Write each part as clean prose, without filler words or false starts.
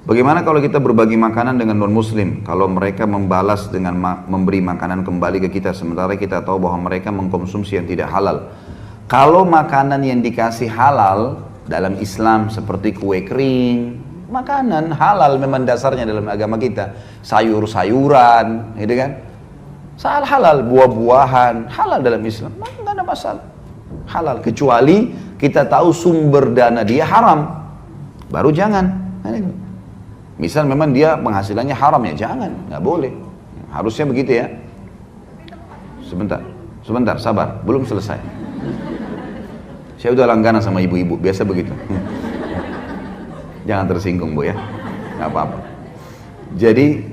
Bagaimana kalau kita berbagi makanan dengan non-muslim? Kalau mereka membalas dengan memberi makanan kembali ke kita, sementara kita tahu bahwa mereka mengkonsumsi yang tidak halal. Kalau makanan yang dikasih halal dalam Islam seperti kue kering, makanan halal memang dasarnya dalam agama kita. Sayur-sayuran, gitu kan? Halal, buah-buahan, halal dalam Islam, nggak ada masalah. Halal, kecuali kita tahu sumber dana dia haram, baru jangan. Misal memang dia penghasilannya haram, ya jangan, nggak boleh. Harusnya begitu ya. Sebentar, sabar, belum selesai. Saya udah langganan sama ibu-ibu, biasa begitu. Jangan tersinggung bu ya, nggak apa-apa. Jadi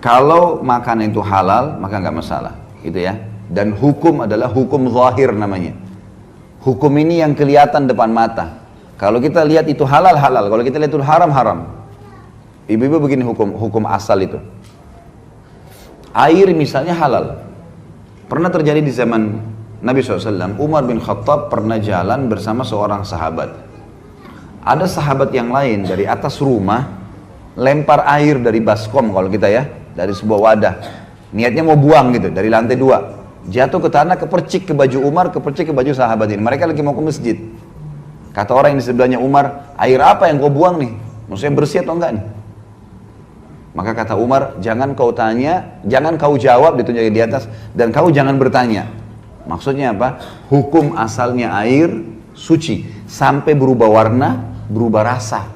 kalau makanan itu halal maka nggak masalah, gitu ya. Dan hukum adalah hukum zahir namanya. Hukum ini yang kelihatan depan mata. Kalau kita lihat itu halal halal, kalau kita lihat itu haram haram. Ibu-ibu begini hukum asal itu. Air misalnya halal. Pernah terjadi di zaman Nabi SAW, Umar bin Khattab pernah jalan bersama seorang sahabat. Ada sahabat yang lain dari atas rumah lempar air dari baskom kalau kita ya, dari sebuah wadah. Niatnya mau buang gitu dari lantai 2. Jatuh ke tanah, kepercik ke baju Umar, kepercik ke baju sahabat ini. Mereka lagi mau ke masjid. Kata orang yang di sebelahnya Umar, air apa yang kau buang nih? Maksudnya bersih atau enggak nih? Maka kata Umar, jangan kau tanya, jangan kau jawab, ditunjukin di atas, dan kau jangan bertanya. Maksudnya apa? Hukum asalnya air suci, sampai berubah warna, berubah rasa.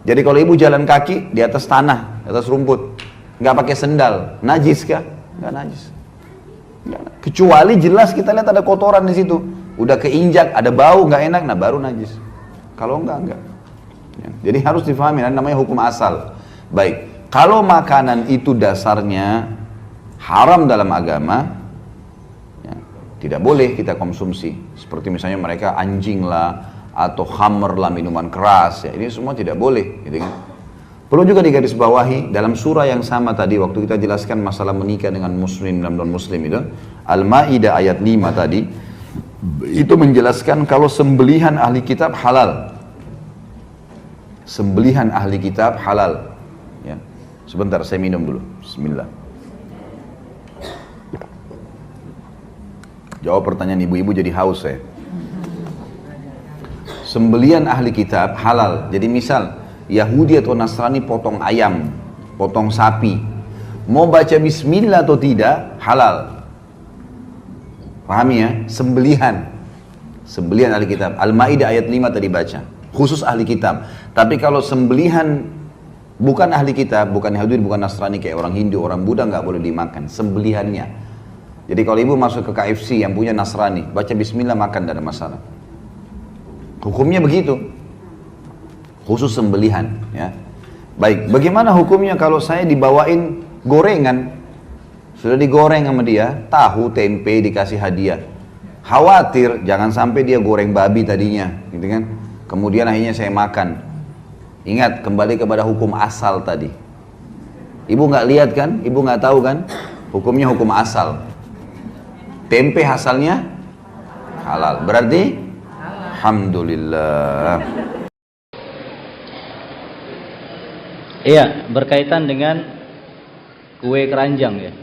Jadi kalau ibu jalan kaki di atas tanah, di atas rumput, nggak pakai sendal, najis kah? Nggak najis. Kecuali jelas kita lihat ada kotoran di situ, udah keinjak, ada bau nggak enak, nah baru najis. Kalau enggak. Jadi harus difahami, namanya hukum asal. Baik, kalau makanan itu dasarnya haram dalam agama, ya, tidak boleh kita konsumsi. Seperti misalnya mereka anjing lah, atau khamr lah, minuman keras, ya ini semua tidak boleh, gitu kan. Perlu juga digarisbawahi dalam surah yang sama tadi waktu kita jelaskan masalah menikah dengan muslim dan non muslim itu, Al-Maidah ayat 5 tadi, itu menjelaskan kalau sembelihan ahli kitab halal. Sembelihan ahli kitab halal. Ya. Sebentar saya minum dulu. Bismillah. Jawab pertanyaan ibu-ibu jadi haus saya. Sembelihan ahli kitab halal. Jadi misal Yahudi atau Nasrani potong ayam, potong sapi, mau baca bismillah atau tidak halal. Pahami ya? Sembelihan ahli kitab. Al-Maidah ayat 5 tadi baca. Khusus ahli kitab. Tapi kalau sembelihan bukan ahli kitab, bukan Yahudi, bukan Nasrani kayak orang Hindu, orang Buddha, nggak boleh dimakan. Sembelihannya. Jadi kalau ibu masuk ke KFC yang punya Nasrani, baca bismillah makan, tidak ada masalah. Hukumnya begitu. Khusus sembelihan. Ya. Baik, bagaimana hukumnya kalau saya dibawain gorengan? Sudah digoreng sama dia, tahu, tempe dikasih hadiah. Khawatir jangan sampai dia goreng babi tadinya, gitu kan? Kemudian akhirnya saya makan. Ingat, kembali kepada hukum asal tadi. Ibu nggak lihat kan? Ibu nggak tahu kan? Hukumnya hukum asal. Tempe asalnya halal. Berarti alhamdulillah. Iya, berkaitan dengan kue keranjang ya.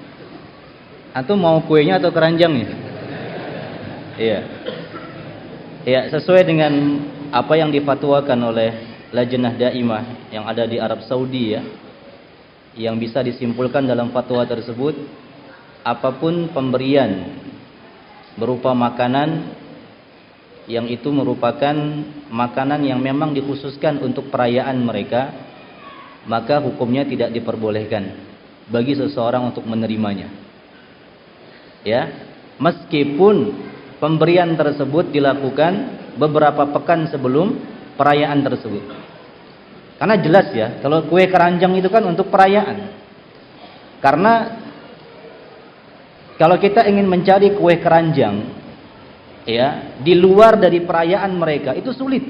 Antum mau kuenya atau keranjangnya? Iya. Iya, sesuai dengan apa yang difatwakan oleh Lajnah Daimah yang ada di Arab Saudi ya. Yang bisa disimpulkan dalam fatwa tersebut, apapun pemberian berupa makanan yang itu merupakan makanan yang memang dikhususkan untuk perayaan mereka, maka hukumnya tidak diperbolehkan bagi seseorang untuk menerimanya. Ya, meskipun pemberian tersebut dilakukan beberapa pekan sebelum perayaan tersebut. Karena jelas ya, kalau kue keranjang itu kan untuk perayaan. Karena kalau kita ingin mencari kue keranjang ya, di luar dari perayaan mereka itu sulit.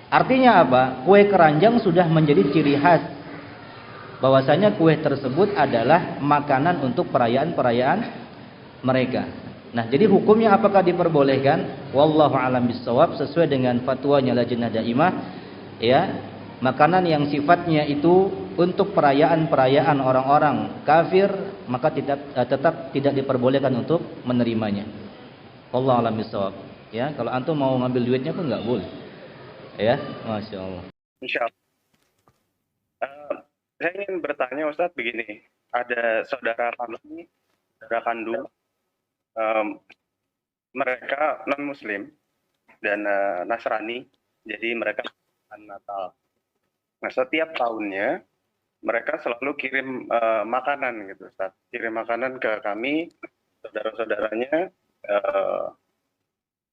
Artinya apa? Kue keranjang sudah menjadi ciri khas bahwasanya kue tersebut adalah makanan untuk perayaan-perayaan mereka. Nah, jadi hukumnya apakah diperbolehkan? Wallahu a'lam bishawab, sesuai dengan fatwanya Lajnah Daimah ya. makanan yang sifatnya itu untuk perayaan-perayaan orang-orang kafir, maka tetap tidak diperbolehkan untuk menerimanya. Wallahu a'lam bishawab. Ya, kalau antum mau ngambil duitnya pun nggak boleh. Ya, masya Allah. Insyaallah. Saya ingin bertanya Ustadz begini, ada saudara kami, saudara kandung, mereka non Muslim dan Nasrani, jadi mereka Natal. Nah, setiap tahunnya mereka selalu kirim makanan gitu, Ustadz. Kirim makanan ke kami, saudara-saudaranya,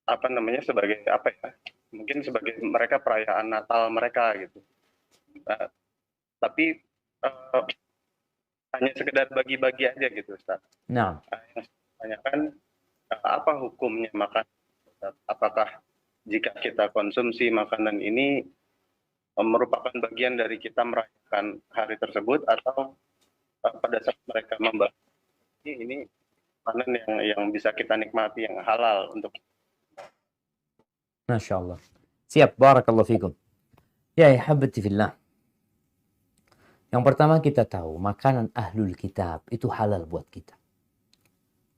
apa namanya, sebagai apa ya? Mungkin sebagai mereka perayaan Natal mereka gitu. Tapi hanya sekedar bagi-bagi aja gitu, Ustaz. Nah, Yang saya tanyakan, apa hukumnya makan, Ustaz? Apakah jika kita konsumsi makanan ini merupakan bagian dari kita merayakan hari tersebut, atau pada saat mereka membahas ini makanan yang bisa kita nikmati, yang halal untuk. Masya Allah. Siap, barakallahu fikum. Ya habibti fillah. Yang pertama kita tahu, makanan ahlul kitab itu halal buat kita.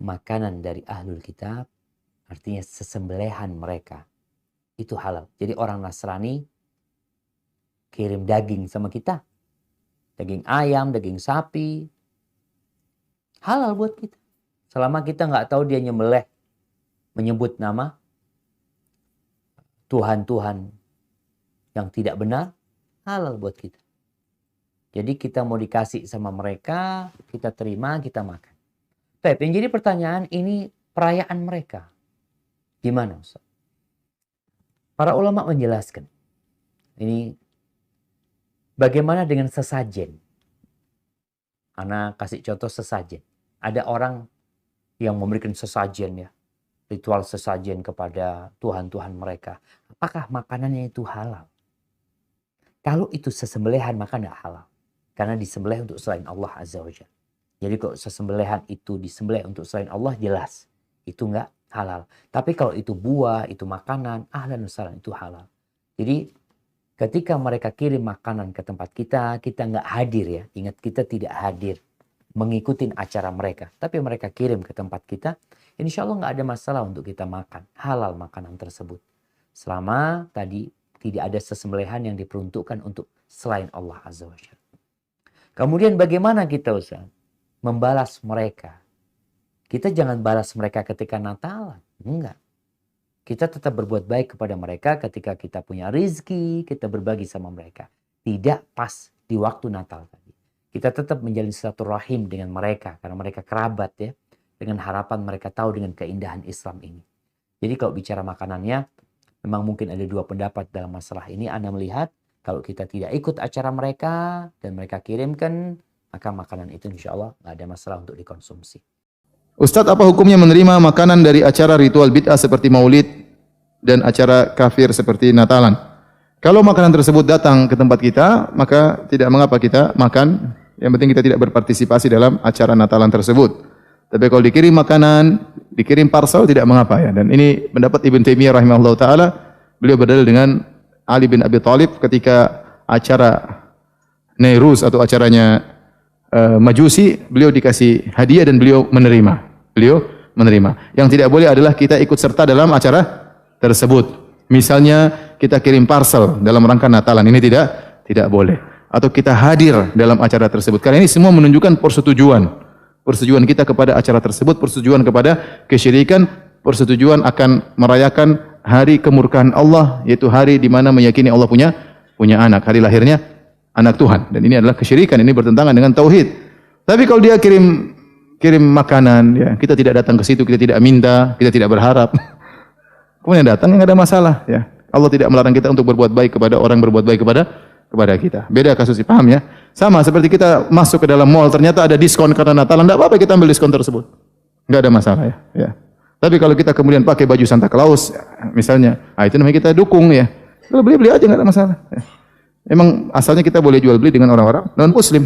Makanan dari ahlul kitab, artinya sesembelihan mereka, itu halal. Jadi orang Nasrani kirim daging sama kita. Daging ayam, daging sapi. Halal buat kita. Selama kita nggak tahu dia nyembelih, menyebut nama Tuhan-Tuhan yang tidak benar, halal buat kita. Jadi kita mau dikasih sama mereka, kita terima, kita makan. Tapi yang jadi pertanyaan, ini perayaan mereka. Gimana Ustaz? Para ulama menjelaskan. Ini bagaimana dengan sesajen? Ana kasih contoh sesajen. Ada orang yang memberikan sesajen ya. Ritual sesajen kepada Tuhan-Tuhan mereka. Apakah makanannya itu halal? Kalau itu sesembelihan maka tidak halal. Karena disembelih untuk selain Allah Azza wa Jalla. Jadi kalau sesembelihan itu disembelih untuk selain Allah, jelas itu enggak halal. Tapi kalau itu buah, itu makanan, ahlan wa sahlan, itu halal. Jadi ketika mereka kirim makanan ke tempat kita, kita enggak hadir ya. Ingat, kita tidak hadir mengikuti acara mereka. Tapi mereka kirim ke tempat kita, insya Allah enggak ada masalah untuk kita makan. Halal makanan tersebut. Selama tadi tidak ada sesembelihan yang diperuntukkan untuk selain Allah Azza wa Jalla. Kemudian bagaimana kita Ustaz membalas mereka? Kita jangan balas mereka ketika Natalan. Enggak. Kita tetap berbuat baik kepada mereka ketika kita punya rizki, kita berbagi sama mereka. Tidak pas di waktu Natal tadi. Kita tetap menjalin silaturahim dengan mereka karena mereka kerabat ya. Dengan harapan mereka tahu dengan keindahan Islam ini. Jadi kalau bicara makanannya, memang mungkin ada dua pendapat dalam masalah ini. Anda melihat kalau kita tidak ikut acara mereka dan mereka kirimkan, maka makanan itu insya Allah nggak ada masalah untuk dikonsumsi. Ustadz, apa hukumnya menerima makanan dari acara ritual bid'ah seperti maulid dan acara kafir seperti Natalan? Kalau makanan tersebut datang ke tempat kita, maka tidak mengapa kita makan. Yang penting kita tidak berpartisipasi dalam acara Natalan tersebut. Tapi kalau dikirim makanan, dikirim parcel, tidak mengapa ya. Dan ini pendapat Ibn Taimiyah rahimahullah ta'ala. Beliau berdalil dengan Ali bin Abi Thalib ketika acara Nairuz atau acaranya Majusi, beliau dikasih hadiah dan beliau menerima. Beliau menerima. Yang tidak boleh adalah kita ikut serta dalam acara tersebut. Misalnya kita kirim parcel dalam rangka Natalan, ini tidak boleh. Atau kita hadir dalam acara tersebut. Karena ini semua menunjukkan persetujuan. Persetujuan kita kepada acara tersebut, persetujuan kepada kesyirikan, persetujuan akan merayakan hari kemurkaan Allah, yaitu hari di mana meyakini Allah punya anak, hari lahirnya anak Tuhan. Dan ini adalah kesyirikan, ini bertentangan dengan tauhid. Tapi kalau dia kirim makanan, ya, kita tidak datang ke situ, kita tidak minta, kita tidak berharap. Kemudian datang, enggak ada masalah, ya. Allah tidak melarang kita untuk berbuat baik kepada orang yang berbuat baik kepada kita. Beda kasus, paham ya? Sama seperti kita masuk ke dalam mall, ternyata ada diskon karena Natalan, enggak apa-apa kita ambil diskon tersebut. Enggak ada masalah ya. Tapi kalau kita kemudian pakai baju Santa Claus misalnya, itu namanya kita dukung ya. Kalau beli aja enggak ada masalah. Ya. Emang asalnya kita boleh jual beli dengan orang-orang non muslim.